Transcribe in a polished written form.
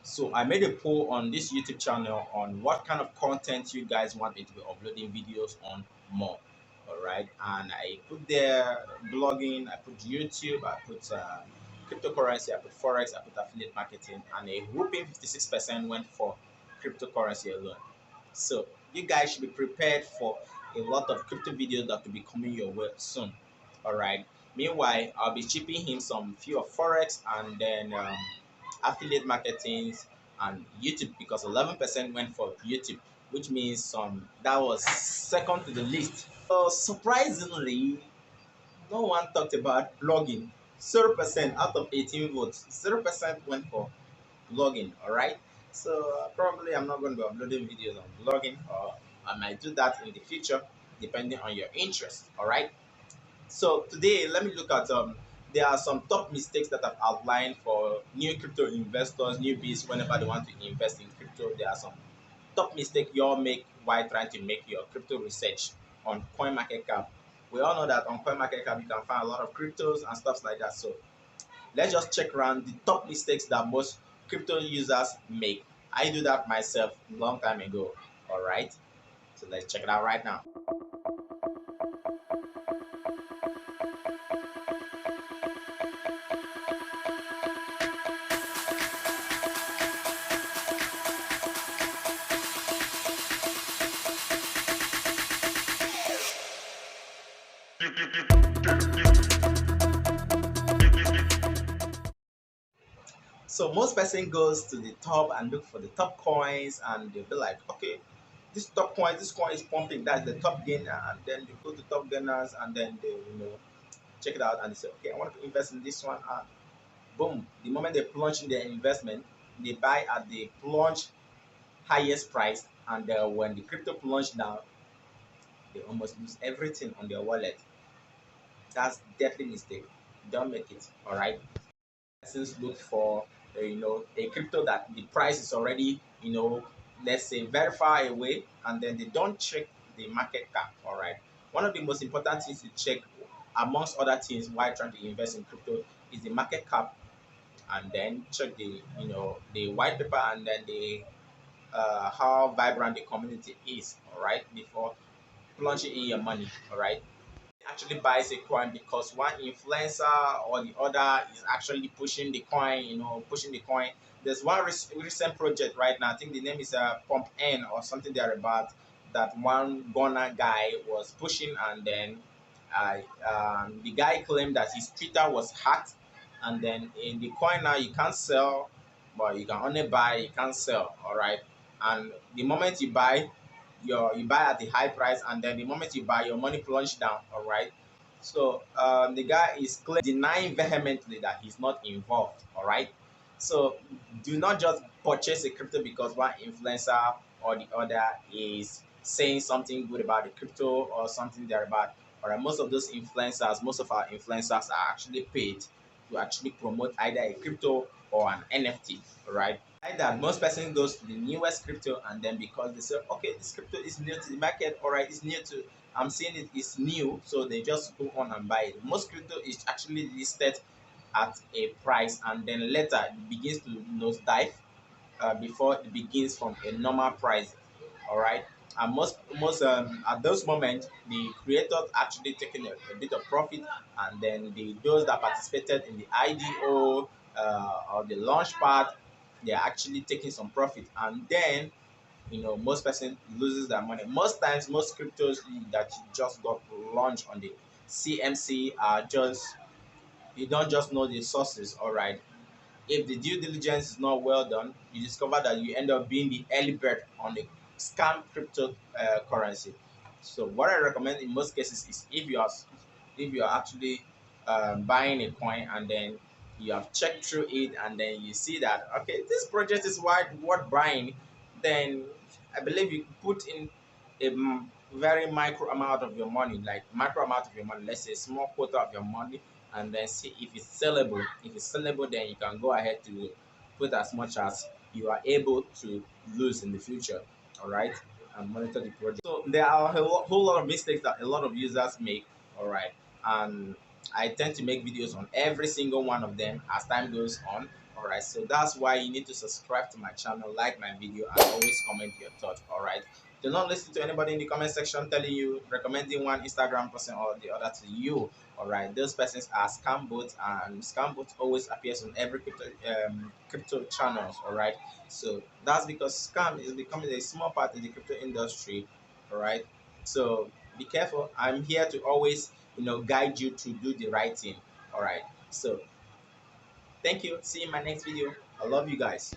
So I made a poll on this YouTube channel on what kind of content you guys want me to be uploading videos on more. All right, and I put there blogging, I put YouTube, I put cryptocurrency, I put forex, I put affiliate marketing, and a whooping 56% went for cryptocurrency alone. So you guys should be prepared for a lot of crypto videos that will be coming your way soon. All right. Meanwhile, I'll be chipping him some few of forex and then affiliate marketing and YouTube because 11% went for YouTube, which means that was second to the list. So surprisingly, no one talked about blogging. 0% out of 18 votes, 0% went for blogging. All right. So probably I'm not going to be uploading videos on blogging, or I might do that in the future, depending on your interest. All right. So today, let me look at there are some top mistakes that I've outlined for new crypto investors, newbies, whenever they want to invest in crypto. There are some top mistakes you all make while trying to make your crypto research on coinmarketcap. We all know that on coinmarketcap you can find a lot of cryptos and stuff like that. So let's just check around the top mistakes that most crypto users make. I do that myself a long time ago. All right. So let's check it out right now. So most person goes to the top and look for the top coins, and they'll be like, okay, this coin is pumping. That's the top gainer, and then they go to top gainers, and then they check it out, and they say, okay, I want to invest in this one. And boom, the moment they plunge in their investment, they buy at the plunge highest price, and when the crypto plunge down, they almost lose everything on their wallet. That's definitely mistake. Don't make it. All right. Persons look for a crypto that the price is already let's say very far away, and then they don't check the market cap. All right, one of the most important things to check amongst other things while trying to invest in crypto is the market cap, and then check the white paper, and then the how vibrant the community is. All right, before plunging in your money. All right, actually buys a coin because one influencer or the other is actually pushing the coin, pushing the coin. There's one recent project right now, I think the name is Pump N or something thereabout, that one Ghana guy was pushing, and then the guy claimed that his Twitter was hacked, and then in the coin now you can't sell, but you can only buy, you can't sell. All right, and the moment you buy, you buy at the high price, and then the moment you buy, your money plunge down. All right, so the guy is denying vehemently that he's not involved. All right, so do not just purchase a crypto because one influencer or the other is saying something good about the crypto or something thereabout. All right, most of our influencers are actually paid to actually promote either a crypto or an NFT. All right, like that most person goes to the newest crypto, and then because they say, okay, this crypto is new to the market, all right, it's new to, I'm seeing it is new, so they just go on and buy it. Most crypto is actually listed at a price, and then later it begins to nosedive before it begins from a normal price. All right, and most at those moments the creators actually taking a bit of profit, and then those that participated in the IDO or the launch part, they're actually taking some profit, and then most person loses their money. Most times most cryptos that you just got launched on the CMC are just, you don't just know the sources. All right, if the due diligence is not well done, you discover that you end up being the early bird on the scam crypto currency. So what I recommend in most cases is, if you are actually buying a coin, and then you have checked through it, and then you see that, okay, this project is worth buying, then I believe you put in a very micro amount of your money, like micro amount of your money, let's say small quota of your money, and then see if it's sellable. If it's sellable, then you can go ahead to put as much as you are able to lose in the future. All right, and monitor the project. So there are a whole lot of mistakes that a lot of users make. All right, and I tend to make videos on every single one of them as time goes on. All right, so that's why you need to subscribe to my channel, like my video, and always comment your thoughts. All right, do not listen to anybody in the comment section telling you, recommending one Instagram person or the other to you. All right, those persons are scam bots, and scam bots always appears on every crypto channels. All right, so that's because scam is becoming a small part in the crypto industry. All right, so be careful. I'm here to always, guide you to do the right thing. All right, so thank you. See you in my next video. I love you guys.